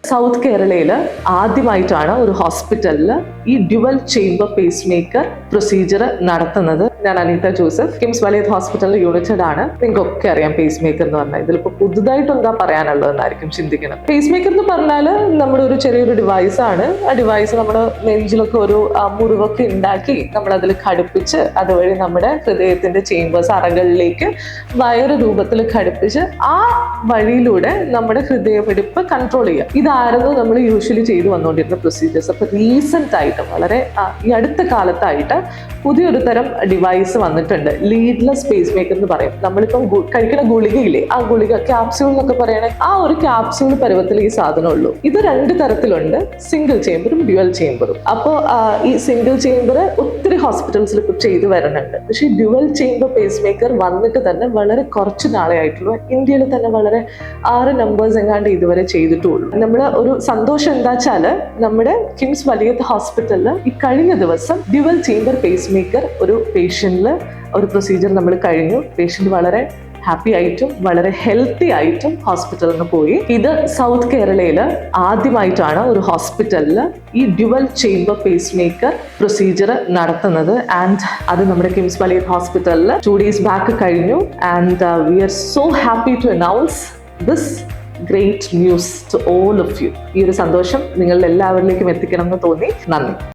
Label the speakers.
Speaker 1: South കേരളയിൽ ആദ്യമായിട്ടാണ് ഒരു ഹോസ്പിറ്റലിൽ ഈ dual chamber pacemaker procedure നടത്തുന്നത്. ഞാൻ അനീത ജോസഫ്, കിംസ് വലിയത് ഹോസ്പിറ്റലിൽ യൂണിറ്റഡ് ആണ്. നിങ്ങൾക്കൊക്കെ അറിയാം പേസ് മേക്കർ എന്ന് പറഞ്ഞാൽ. ഇതിലിപ്പോൾ പുതുതായിട്ട് എന്താ പറയാനുള്ളതെന്നായിരിക്കും ചിന്തിക്കണം. പേസ് മേക്കർ എന്ന് പറഞ്ഞാൽ നമ്മുടെ ഒരു ചെറിയൊരു ഡിവൈസ് ആണ്. ആ ഡിവൈസ് നമ്മുടെ നെഞ്ചിലൊക്കെ ഒരു മുറിവൊക്കെ ഉണ്ടാക്കി നമ്മളതിൽ ഘടിപ്പിച്ച് അതുവഴി നമ്മുടെ ഹൃദയത്തിന്റെ ചേംബേഴ്സ് അറകളിലേക്ക് വയറ് രൂപത്തിൽ ഘടിപ്പിച്ച് ആ വഴിയിലൂടെ നമ്മുടെ ഹൃദയമിടിപ്പ് കൺട്രോൾ ചെയ്യുക. ഇതായിരുന്നു നമ്മൾ യൂഷ്വലി ചെയ്തു വന്നുകൊണ്ടിരുന്ന പ്രൊസീജിയേഴ്സ്. അപ്പൊ റീസെന്റ് ആയിട്ട് വളരെ ഈ അടുത്ത കാലത്തായിട്ട് പുതിയൊരു തരം ഡിവൈസ് വന്നിട്ടുണ്ട്. ലീഡ്ലെസ് പേസ് മേക്കർ എന്ന് പറയും. നമ്മളിപ്പം കഴിക്കുന്ന ഗുളികയില്ലേ, ആ ഗുളിക ക്യാപ്സ്യൂൾ എന്നൊക്കെ പറയണേ, ആ ഒരു ക്യാപ്സ്യൂൾ പരുവത്തിൽ ഈ സാധനം ഉള്ളൂ. ഇത് രണ്ട് തരത്തിലുണ്ട്, സിംഗിൾ ചേംബറും ഡ്യുവൽ ചേംബറും. അപ്പോൾ ഈ സിംഗിൾ ചേംബർ ഒത്തിരി ഹോസ്പിറ്റൽസിൽ ഇപ്പോൾ ചെയ്തു വരുന്നുണ്ട്. പക്ഷേ ഡ്യുവൽ ചേംബർ പേസ് മേക്കർ വന്നിട്ട് തന്നെ വളരെ കുറച്ച് നാളെ ആയിട്ടുള്ളൂ. ഇന്ത്യയിൽ തന്നെ വളരെ 6 നമ്പേഴ്സ് എങ്ങാണ്ട് ഇതുവരെ ചെയ്തിട്ടുള്ളൂ. നമ്മൾ ഒരു സന്തോഷം എന്താ വെച്ചാല് നമ്മുടെ കിംസ് വലിയത് ഹോസ്പിറ്റലിൽ ഈ കഴിഞ്ഞ ദിവസം ഡ്യുവൽ ചേംബർ പേസ് മേക്കർ ഒരു പേഷ്യന്റിൽ ഒരു പ്രൊസീജിയർ നമ്മൾ കഴിഞ്ഞു. പേഷ്യന്റ് വളരെ ഹാപ്പി ആയിട്ടും വളരെ ഹെൽത്തി ആയിട്ടും ഹോസ്പിറ്റലിൽ നിന്ന് പോയി. ഇത് സൗത്ത് കേരളയിൽ ആദ്യമായിട്ടാണ് ഒരു ഹോസ്പിറ്റലിൽ ഈ dual chamber pacemaker procedure നടത്തുന്നത്. ആൻഡ് അത് നമ്മുടെ കിംസ് വലിയത് ഹോസ്പിറ്റലിൽ 2 days ബാക്ക് കഴിഞ്ഞു. And we are so happy to announce this great news to all of you. ഈ ഒരു സന്തോഷം നിങ്ങളുടെ എല്ലാവരിലേക്കും എത്തിക്കണം എന്ന് തോന്നി. നന്ദി.